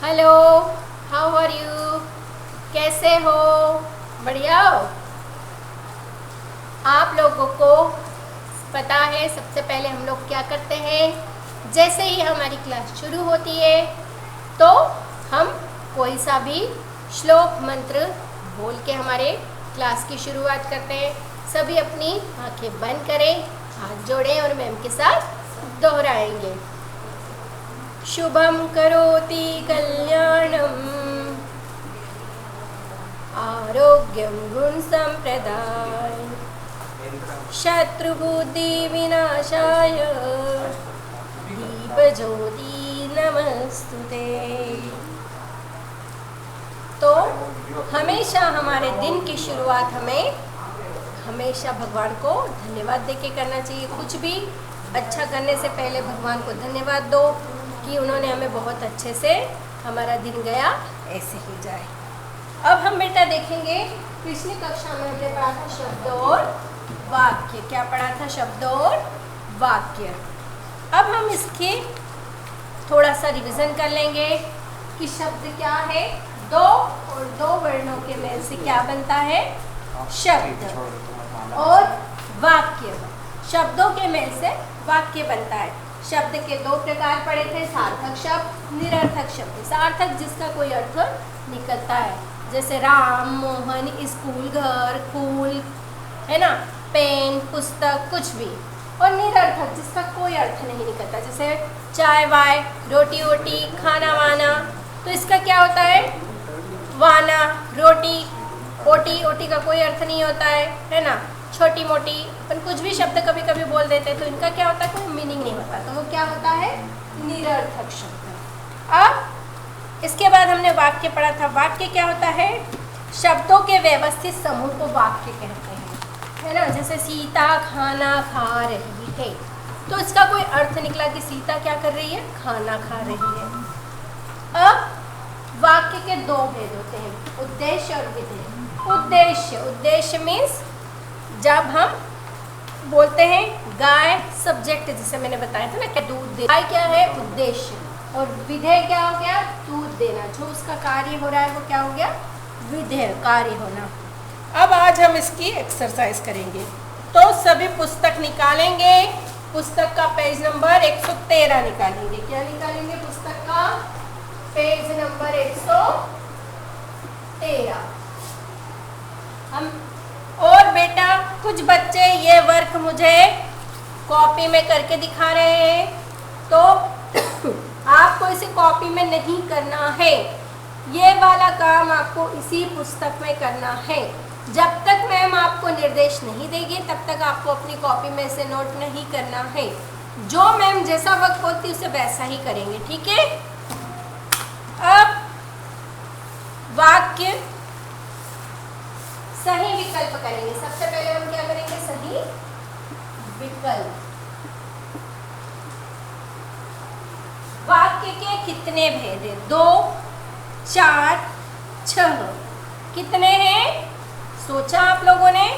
Hello, how are you? कैसे हो? बढ़िया हो? आप लोगों को पता है सबसे पहले हम लोग क्या करते हैं? जैसे ही हमारी क्लास शुरू होती है तो हम कोई सा भी श्लोक मंत्र बोल के हमारे क्लास की शुरुआत करते हैं। सभी अपनी आंखें बंद करें, हाथ जोड़ें और मैम के साथ दोहराएंगे। शुभम करोति कल्याणम आरोग्यम गुण संप्रदाय शत्रुबुद्धि विनाशाय दीप ज्योति नमस्तुते। तो हमेशा हमारे दिन की शुरुआत हमें हमेशा भगवान को धन्यवाद देके करना चाहिए। कुछ भी अच्छा करने से पहले भगवान को धन्यवाद दो कि उन्होंने हमें बहुत अच्छे से हमारा दिन गया ऐसे ही जाए। अब हम बेटा देखेंगे, पिछली कक्षा में हमने पढ़ा था शब्द और वाक्य। क्या पढ़ा था? शब्द और वाक्य। अब हम इसके थोड़ा सा रिवीजन कर लेंगे कि शब्द क्या है। दो और दो वर्णों के मेल से क्या बनता है? शब्द। और वाक्य, शब्दों के मेल से वाक्य बनता है। शब्द के दो प्रकार पढ़े थे, सार्थक शब्द, निरर्थक शब्द। सार्थक जिसका कोई अर्थ निकलता है, जैसे राम, मोहन, स्कूल, घर, फूल, है ना, पेन, पुस्तक, कुछ भी। और निरर्थक जिसका कोई अर्थ नहीं निकलता, जैसे चाय वाय, रोटी वोटी, खाना वाना। तो इसका क्या होता है? वाना, रोटी, ओटी, ओटी का कोई अर्थ नहीं होता है ना। छोटी मोटी अपन कुछ भी शब्द कभी कभी बोल देते हैं तो इनका क्या होता है? कोई मीनिंग नहीं होता, तो वो क्या होता है? निरर्थक शब्द। अब इसके बाद हमने वाक्य पढ़ा था। वाक्य क्या होता है? शब्दों के व्यवस्थित समूह को वाक्य कहते हैं, है ना। जैसे सीता खाना खा रही है, तो इसका कोई अर्थ निकला कि सीता क्या कर रही है? खाना खा रही है। अब वाक्य के दो भेद होते हैं, उद्देश्य और विधेय। उद्देश्य मीन्स जब हम बोलते हैं गाय सब्जेक्ट, जैसे मैंने बताया था ना कि दूध दे, गाय क्या है? उद्देश्य। और विधेय क्या हो गया? दूध देना। जो उसका कार्य हो रहा है वो क्या हो गया? विधेय, कार्य होना। अब आज हम इसकी एक्सरसाइज करेंगे। तो सभी पुस्तक निकालेंगे। पुस्तक का पेज नंबर 113 निकालेंगे। क्या निकालेंगे? पुस्तक का पेज नंबर 113। हम और बेटा कुछ बच्चे ये वर्क मुझे कॉपी में करके दिखा रहे हैं, तो आपको इसे कॉपी में नहीं करना है। ये वाला काम आपको इसी पुस्तक में करना है। जब तक मैम आपको निर्देश नहीं देगी तब तक आपको अपनी कॉपी में से नोट नहीं करना है। जो मैम जैसा वक्त बोलती उसे वैसा ही करेंगे, ठीक है। अब वाक्य सही विकल्प करेंगे। सबसे पहले हम क्या करेंगे? सही विकल्प। वाक्य के कितने भेद हैं? 2, 4, 6। कितने हैं? सोचा आप लोगों ने?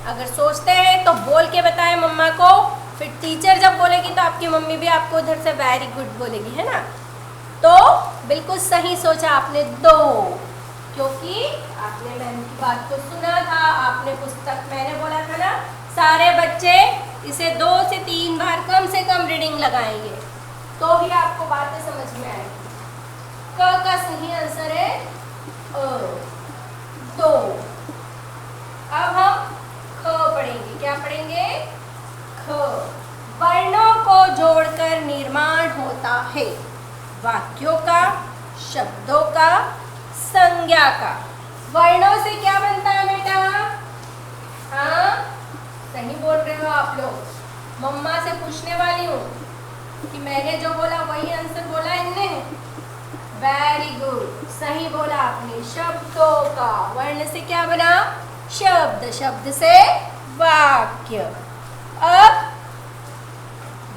अगर सोचते हैं तो बोल के बताएं मम्मा को। फिर टीचर जब बोलेगी तो आपकी मम्मी भी आपको उधर से वेरी गुड बोलेगी, है ना। तो बिल्कुल सही सोचा आपने, 2, क्योंकि आपने मैम की बात को सुना था। आपने पुस्तक, मैंने बोला था ना, सारे बच्चे इसे 2 से 3 बार कम से कम रीडिंग लगाएंगे तो ही आपको बातें समझ में आएगी। क का सही आंसर है 2। अब हम ख पढ़ेंगे। क्या पढ़ेंगे? ख। वर्णों को जोड़कर निर्माण होता है वाक्यों का, शब्दों का, संज्ञा का। वर्णों से क्या बनता है बेटा? हाँ, सही बोल रहे हो आप लोग। मम्मा से पूछने वाली हूँ कि मैंने जो बोला वही आंसर बोला इनने। वेरी गुड, सही बोला आपने। शब्दों का, वर्ण से क्या बना? शब्द, शब्द से वाक्य। अब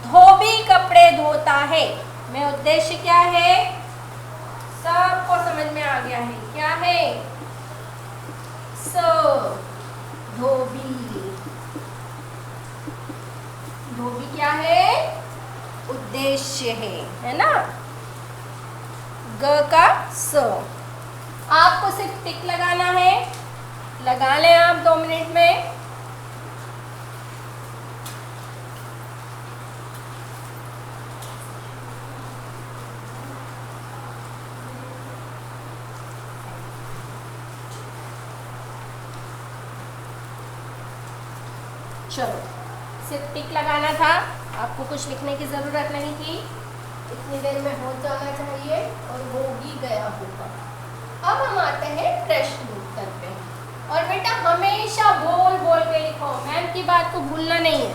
धोबी कपड़े धोता है, में उद्देश्य क्या है? सबको समझ में आ गया है। क्या है? धोबी। धोबी क्या है? उद्देश्य है ना। ग का स। आपको सिर्फ टिक लगाना है, लगा लें आप 2 मिनट में। चलो, सिर्फ टिक लगाना था, आपको कुछ लिखने की ज़रूरत नहीं थी। इतनी देर में हो जाना चाहिए और हो भी गया होगा। अब हम आते हैं प्रश्न उत्तर पे। और बेटा हमेशा बोल बोल के लिखो, मैम की बात को भूलना नहीं है।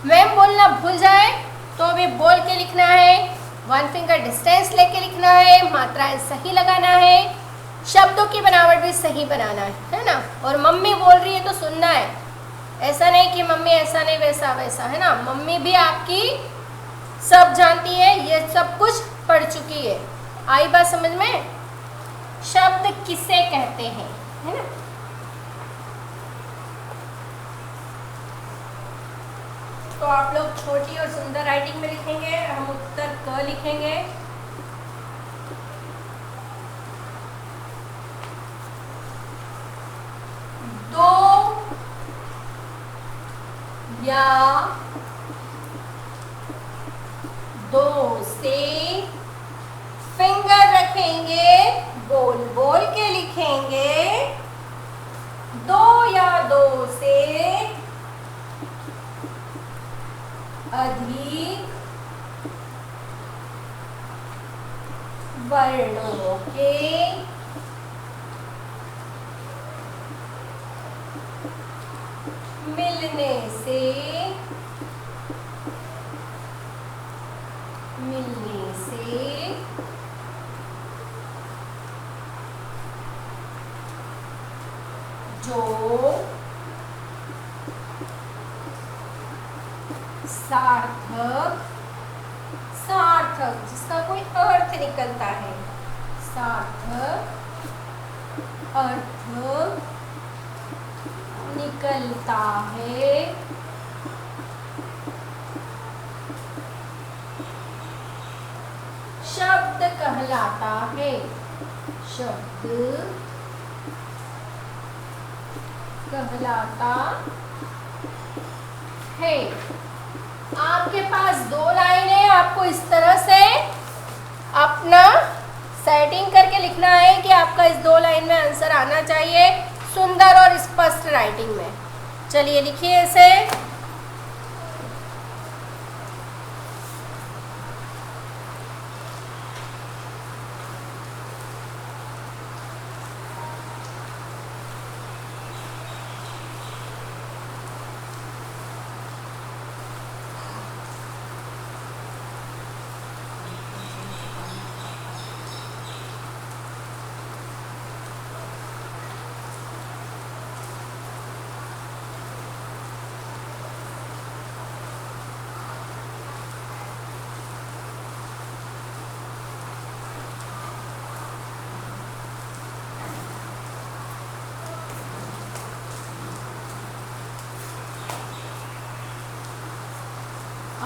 मैम बोलना भूल जाए तो भी बोल के लिखना है, 1 फिंगर डिस्टेंस लेके लिखना है, मात्राएं सही लगाना है, शब्दों की बनावट भी सही बनाना है ना। और मम्मी बोल रही है तो सुनना है, ऐसा नहीं कि मम्मी ऐसा नहीं वैसा वैसा, है ना। मम्मी भी आपकी सब जानती है, ये सब कुछ पढ़ चुकी है। आई बात समझ में? शब्द किसे कहते हैं, है ना। तो आप लोग छोटी और सुंदर राइटिंग में लिखेंगे, हम उत्तर क लिखेंगे। दो या दो से फिंगर रखेंगे, बोल बोल के लिखेंगे। 2 या 2 से अधिक वर्णों के मिलने से जो सार्थक जिसका कोई अर्थ निकलता है, सार्थक अर्थ निकलता है, शब्द कहलाता है। शब्द कहलाता है। आपके पास 2 लाइन है, आपको इस तरह से अपना सेटिंग करके लिखना है कि आपका इस 2 लाइन में आंसर आना चाहिए, सुंदर और स्पष्ट राइटिंग में। चलिए लिखिए इसे।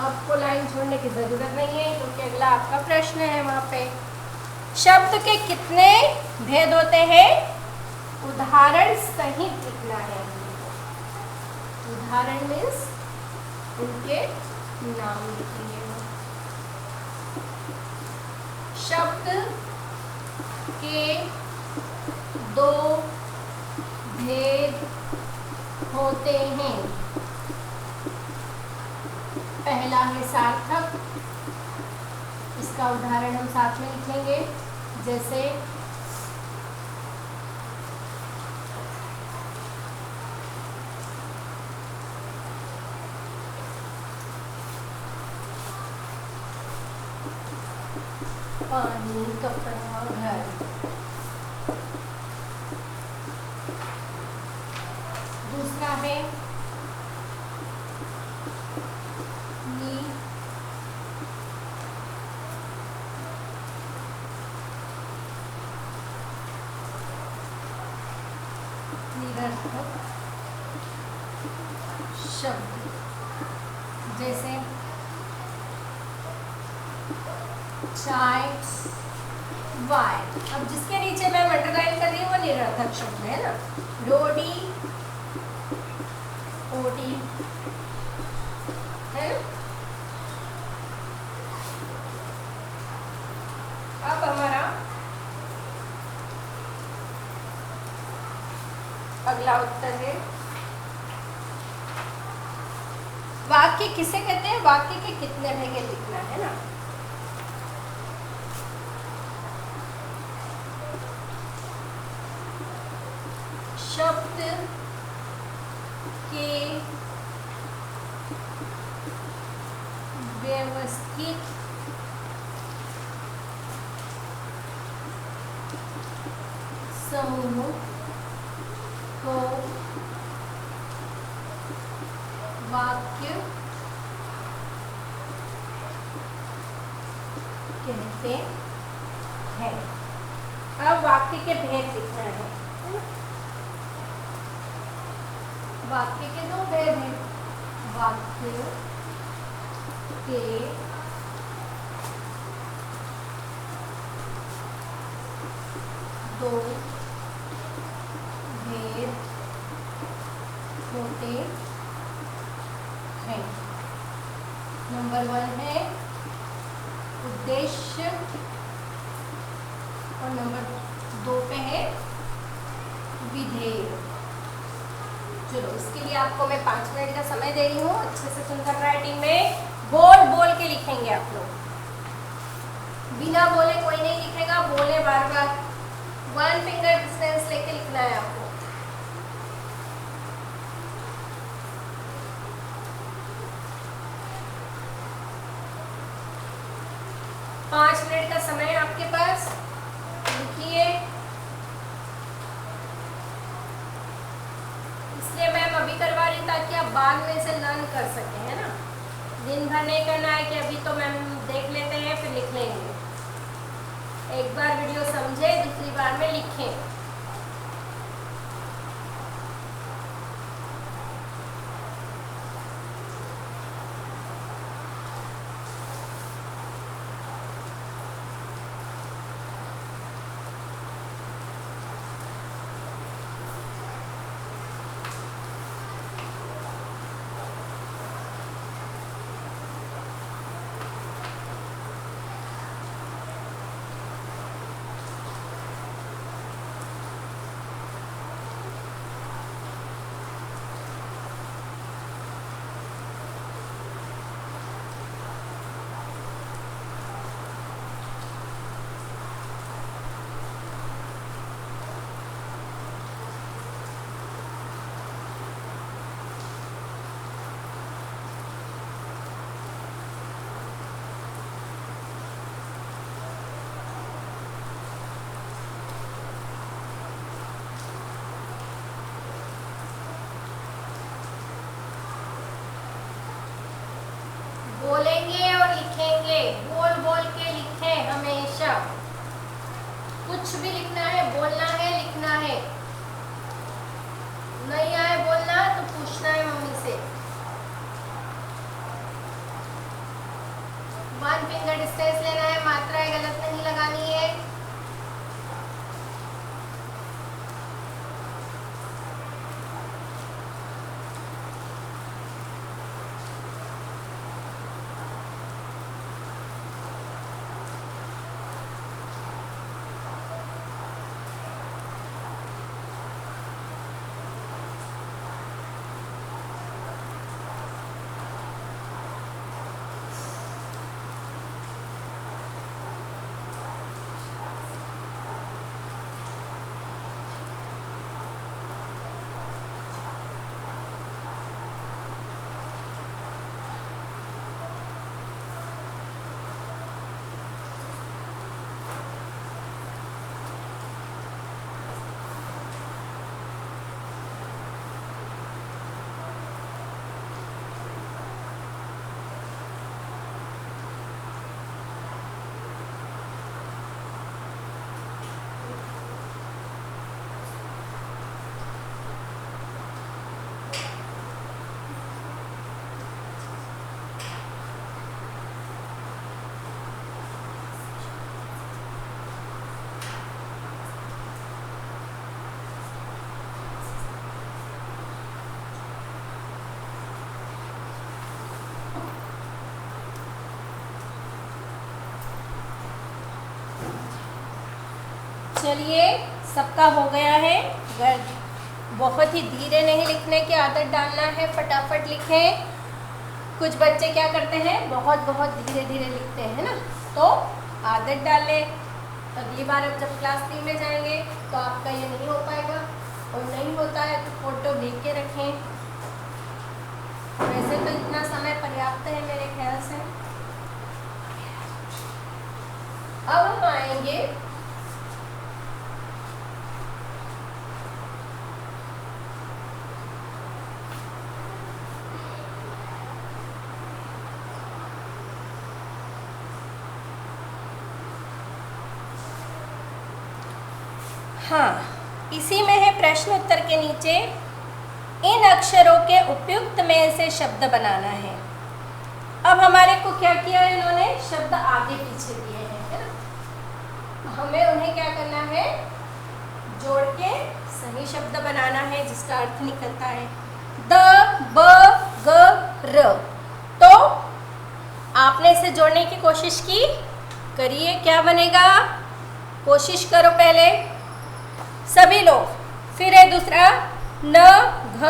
आपको लाइन छोड़ने की ज़रूरत नहीं है क्योंकि अगला आपका प्रश्न है। वहाँ पे शब्द के कितने भेद होते हैं, उदाहरण सहित लिखना है। उदाहरण मीन्स उनके नाम लिखेंगे। शब्द के 2 भेद होते हैं। पहला है सार्थक, इसका उदाहरण हम साथ में लिखेंगे, जैसे पानी, कपड़ा, घर। दूसरा है निरर्थक शब्द, जैसे चाय, वाई। अब जिसके नीचे मैं अंडरलाइन कर रही हूँ वो निरर्थक शब्द है ना, रोडी ओडी है। अब हमारा अगला उत्तर है, वाक्य किसे कहते हैं, वाक्य के कितने भेगे लिखना है ना। शब्द के व्यवस्थित समूह को वाक्य कहते हैं। अब वाक्य के भेद लिखना है। वाक्य के दो भेद हैं, वाक्य के दो भेद होते हैं। नंबर 1 है उद्देश्य और नंबर 2 पे है विधेय। चलो इसके लिए आपको मैं 5 मिनट का समय दे रही हूँ, अच्छे से सुनकर राइटिंग में बोल बोल के लिखेंगे आप लोग, बिना बोले कोई नहीं लिखेगा, बोले बार बार 1 फिंगर डिस्टेंस लेके लिखना है आपको। पाँच मिनट का समय है आपके पास, लिखिए। इसलिए मैम अभी करवा रही हूँ ताकि आप बाद में इसे लर्न कर सकें, है ना। दिन भर नहीं करना है कि अभी तो मैम देख लेते हैं फिर लिख लेंगे। एक बार वीडियो समझे, दूसरी बार में लिखें। बोलेंगे और लिखेंगे, बोल बोल के लिखें हमेशा। कुछ भी लिखना है, बोलना है, लिखना है। नहीं आए बोलना तो पूछना है मम्मी से। 1 फिंगर डिस्टेंस लेना है, मात्राएं गलत नहीं लगानी है। चलिए, सबका हो गया है। अगर बहुत ही धीरे नहीं लिखने की आदत डालना है, फटाफट लिखें। कुछ बच्चे क्या करते हैं, बहुत बहुत धीरे धीरे लिखते हैं ना, तो आदत डालें। अगली बार अब जब क्लास 3 में जाएंगे तो आपका ये नहीं हो पाएगा, और नहीं होता है तो फोटो भेज के रखें। वैसे तो इतना समय पर्याप्त है मेरे ख्याल से। अब हम आएंगे हाँ, इसी में है प्रश्न उत्तर के नीचे इन अक्षरों के उपयुक्त में से शब्द बनाना है। अब हमारे को क्या किया है, इन्होंने शब्द आगे पीछे दिए हैं, है ना। हमें उन्हें क्या करना है, जोड़ के सही शब्द बनाना है जिसका अर्थ निकलता है। द, ब, ग, र। तो आपने इसे जोड़ने की कोशिश की, करिए, क्या बनेगा, कोशिश करो पहले सभी लोग। फिर है दूसरा न, घ,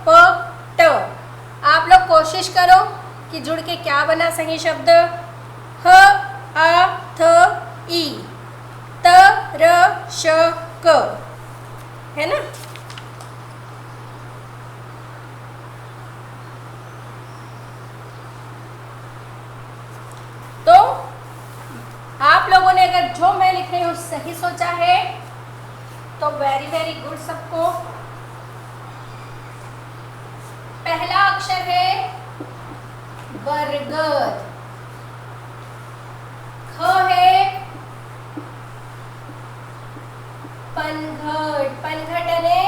प, ट। आप लोग कोशिश करो कि जुड़ के क्या बना सही शब्द। ह, आ, थ, ई, त, र, श, क, है ना। तो आप लोगों ने अगर जो मैं लिख रही हूँ सही सोचा है तो वेरी वेरी गुड सबको। पहला अक्षर है बरगद, ख है पनघट। पनघट यानी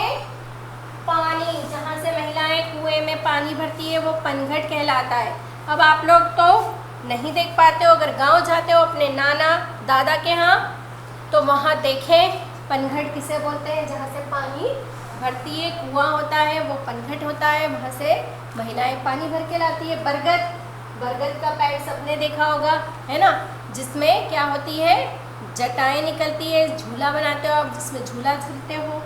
पानी, जहां से महिलाएं कुएं में पानी भरती है वो पनघट कहलाता है। अब आप लोग तो नहीं देख पाते हो, अगर गांव जाते हो अपने नाना दादा के यहाँ तो वहाँ देखें पनघट किसे बोलते हैं, जहाँ से पानी भरती है, कुआं होता है वो पनघट होता है, वहाँ से महिलाएं पानी भर के लाती है। बरगद, बरगद का पेड़ सबने देखा होगा, है ना, जिसमें क्या होती है, जटाएं निकलती है, झूला बनाते हो आप, जिसमें झूला झूलते हो।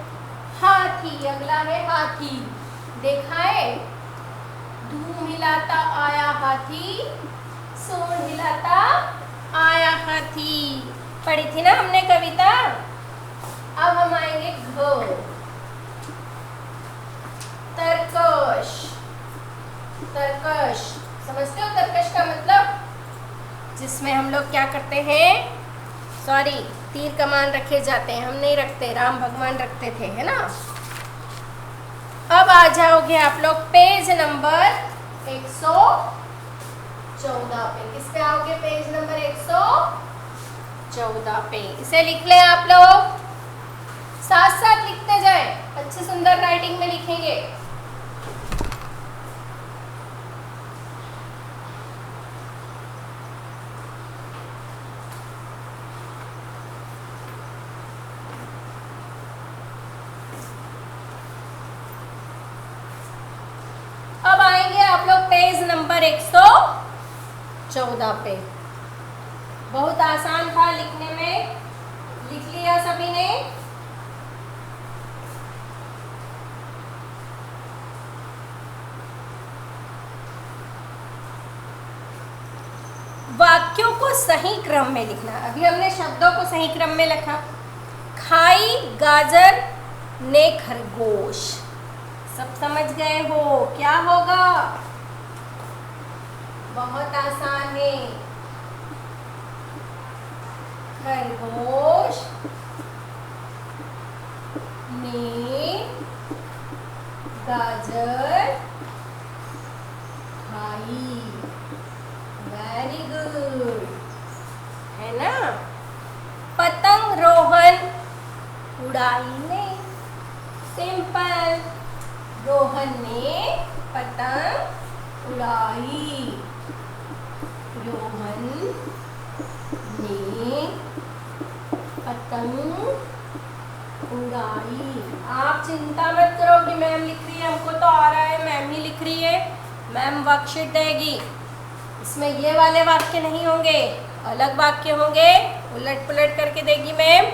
हाथी, अगला है हाथी, देखा है, धूम हिलाता आया हाथी, सूंड हिलाता आया हाथी, पढ़ी थी ना हमने कविता। अब हम आएंगे घ, तरकश। तरकश समझते हो, तरकश का मतलब, जिसमें हम लोग क्या करते हैं, सॉरी, तीर कमान रखे जाते हैं, हम नहीं रखते, राम भगवान रखते थे, है ना। अब आ जाओगे आप लोग पेज नंबर 114 पे। किस पे आओगे, पेज नंबर 114 पे। इसे लिख लें आप लोग, साथ साथ लिखते जाएं, अच्छी सुंदर राइटिंग में लिखेंगे। अब आएंगे आप लोग पेज नंबर 114 पे। बहुत आसान था लिखने में, लिख लिया सभी ने। वाक्यों को सही क्रम में लिखना। अभी हमने शब्दों को सही क्रम में लिखा। खाई गाजर ने खरगोश, सब समझ गए हो क्या होगा, बहुत आसान है। खरगोश ने गाजर खाई, वेरी गुड, है ना। पतंग रोहन उड़ाई ने, सिंपल, रोहन ने पतंग उड़ाई, रोहन ने पतंग उड़ाई। आप चिंता मत करो कि मैम लिख रही है, हमको तो आ रहा है, मैम ही लिख रही है, मैम वर्कशीट देगी, इसमें ये वाले वाक्य नहीं होंगे, अलग वाक्य होंगे, उलट पुलट करके देगी मैम,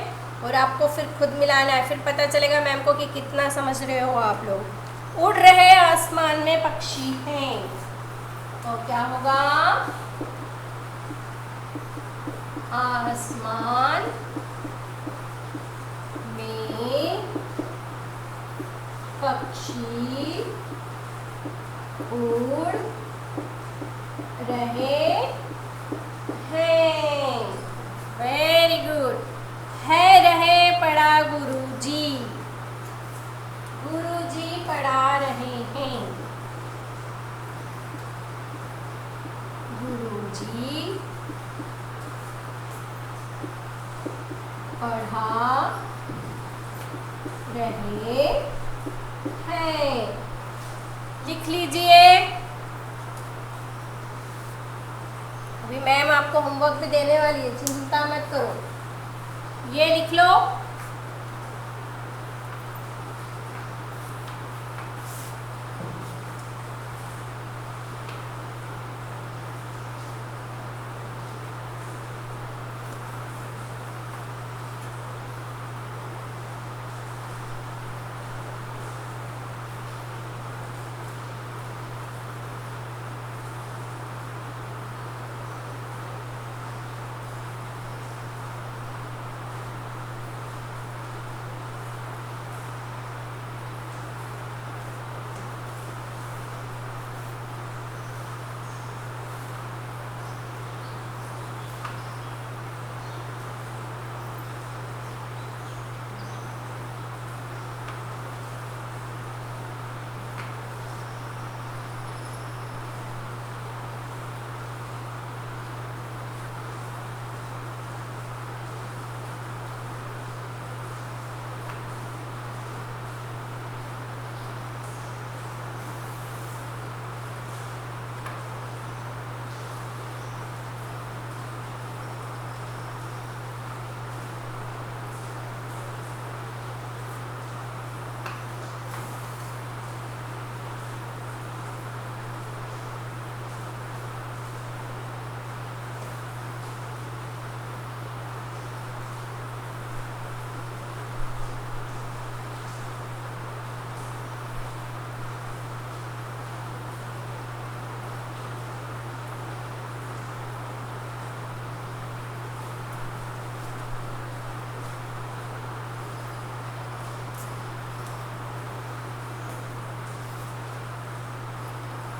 और आपको फिर खुद मिलाना है, फिर पता चलेगा मैम को कि कितना समझ रहे हो आप लोग। उड़ रहे आसमान में पक्षी हैं, तो क्या होगा? आसमान में पक्षी उड़ रहे हैं। Very good. है रहे पढ़ा गुरुजी, गुरुजी पढ़ा रहे हैं, गुरुजी पढ़ा रहे हैं। लिख लीजिए। अभी मैम आपको होमवर्क भी देने वाली है, चिंता मत करो। ये लिख लो।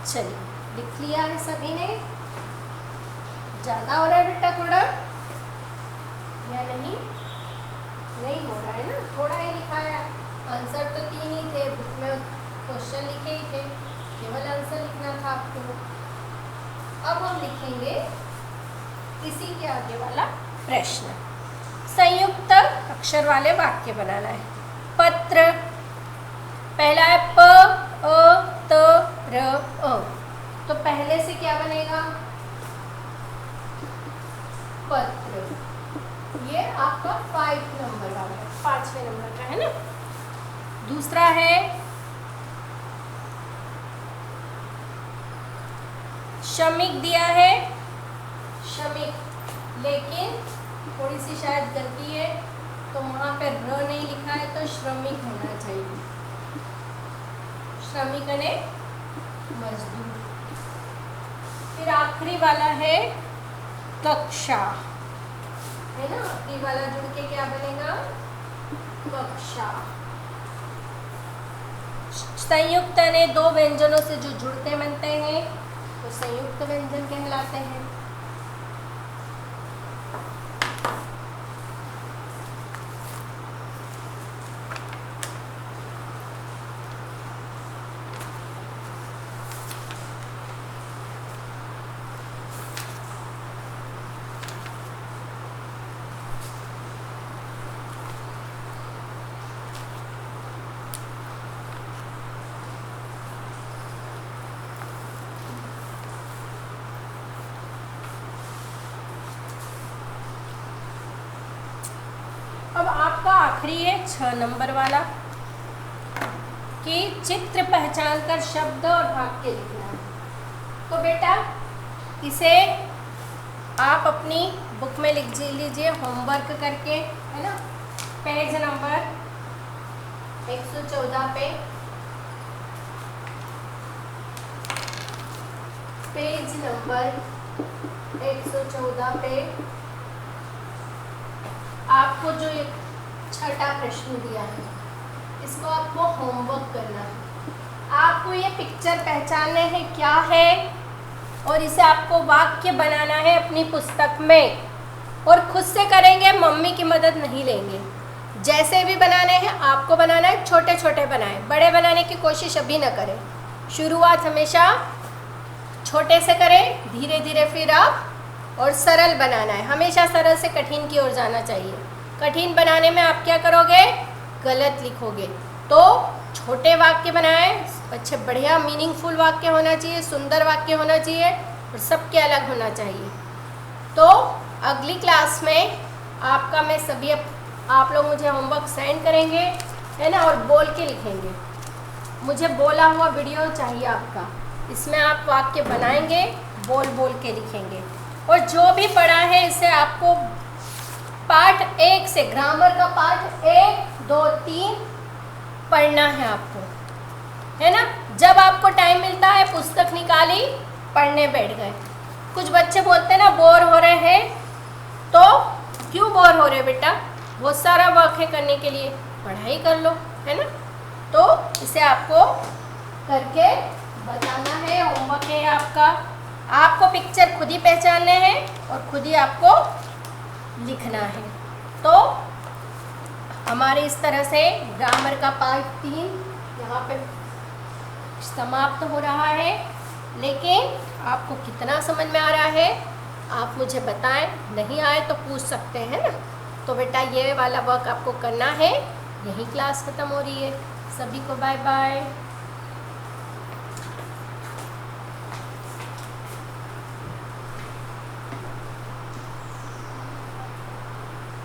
चलिए, लिख लिया है सभी ने? ज़्यादा हो रहा है बेटा थोड़ा या नहीं? नहीं हो रहा है ना, थोड़ा ही लिखा है। आंसर तो 3 ही थे, बुक में क्वेश्चन लिखे ही थे, केवल आंसर लिखना था आपको। अब हम लिखेंगे इसी के आगे वाला प्रश्न। संयुक्त अक्षर वाले वाक्य बनाना है। पत्र, पहला है प अ त र अ, तो पहले से क्या बनेगा? पत्र। ये आपका 5 नंबर वाला है, 5वें नंबर का है ना। दूसरा है श्रमिक दिया है, श्रमिक, लेकिन थोड़ी सी शायद गलती है, तो वहां पे र नहीं लिखा है, तो श्रमिक होना चाहिए। श्रमिक ने मजदूर। फिर आखिरी वाला है कक्षा, है ना। आखिरी वाला जुड़ के क्या बनेगा? कक्षा। संयुक्त ने 2 व्यंजनों से जो जुड़ते बनते हैं तो संयुक्त व्यंजन कहलाते हैं। अब आपका आखिरी है 6 नंबर वाला कि चित्र पहचान कर शब्द और वाक्य लिखना। तो बेटा इसे आप अपनी बुक में लिख लीजिए होमवर्क करके, है ना। पेज नंबर 114 पे, पेज नंबर 114 पे आपको जो ये छठा प्रश्न दिया है, इसको आपको होमवर्क करना है। आपको ये पिक्चर पहचानने हैं क्या है, और इसे आपको वाक्य बनाना है अपनी पुस्तक में, और खुद से करेंगे, मम्मी की मदद नहीं लेंगे। जैसे भी बनाने हैं आपको बनाना है, छोटे छोटे बनाएं, बड़े बनाने की कोशिश अभी न करें। शुरुआत हमेशा छोटे से करें, धीरे धीरे फिर आप और सरल बनाना है। हमेशा सरल से कठिन की ओर जाना चाहिए। कठिन बनाने में आप क्या करोगे, गलत लिखोगे। तो छोटे वाक्य बनाएं, अच्छे बढ़िया मीनिंगफुल वाक्य होना चाहिए, सुंदर वाक्य होना चाहिए, और सबके अलग होना चाहिए। तो अगली क्लास में आपका मैं सभी आप लोग मुझे होमवर्क सेंड करेंगे, है ना, और बोल के लिखेंगे। मुझे बोला हुआ वीडियो चाहिए आपका, इसमें आप वाक्य बनाएंगे, बोल बोल के लिखेंगे। और जो भी पढ़ा है इसे आपको पार्ट 1 से, ग्रामर का पार्ट 1, 2, 3 पढ़ना है आपको, है ना। जब आपको टाइम मिलता है पुस्तक निकाली, पढ़ने बैठ गए। कुछ बच्चे बोलते हैं ना बोर हो रहे हैं, तो क्यों बोर हो रहे बेटा, बहुत सारा वर्क है करने के लिए, पढ़ाई कर लो, है ना। तो इसे आपको करके बताना है, होमवर्क है आपका। आपको पिक्चर खुद ही पहचानने हैं और खुद ही आपको लिखना है। तो हमारे इस तरह से ग्रामर का पार्ट 3 यहाँ पे समाप्त हो रहा है। लेकिन आपको कितना समझ में आ रहा है आप मुझे बताएं, नहीं आए तो पूछ सकते हैं ना। तो बेटा ये वाला वर्क आपको करना है। यही क्लास ख़त्म हो रही है। सभी को बाय बाय।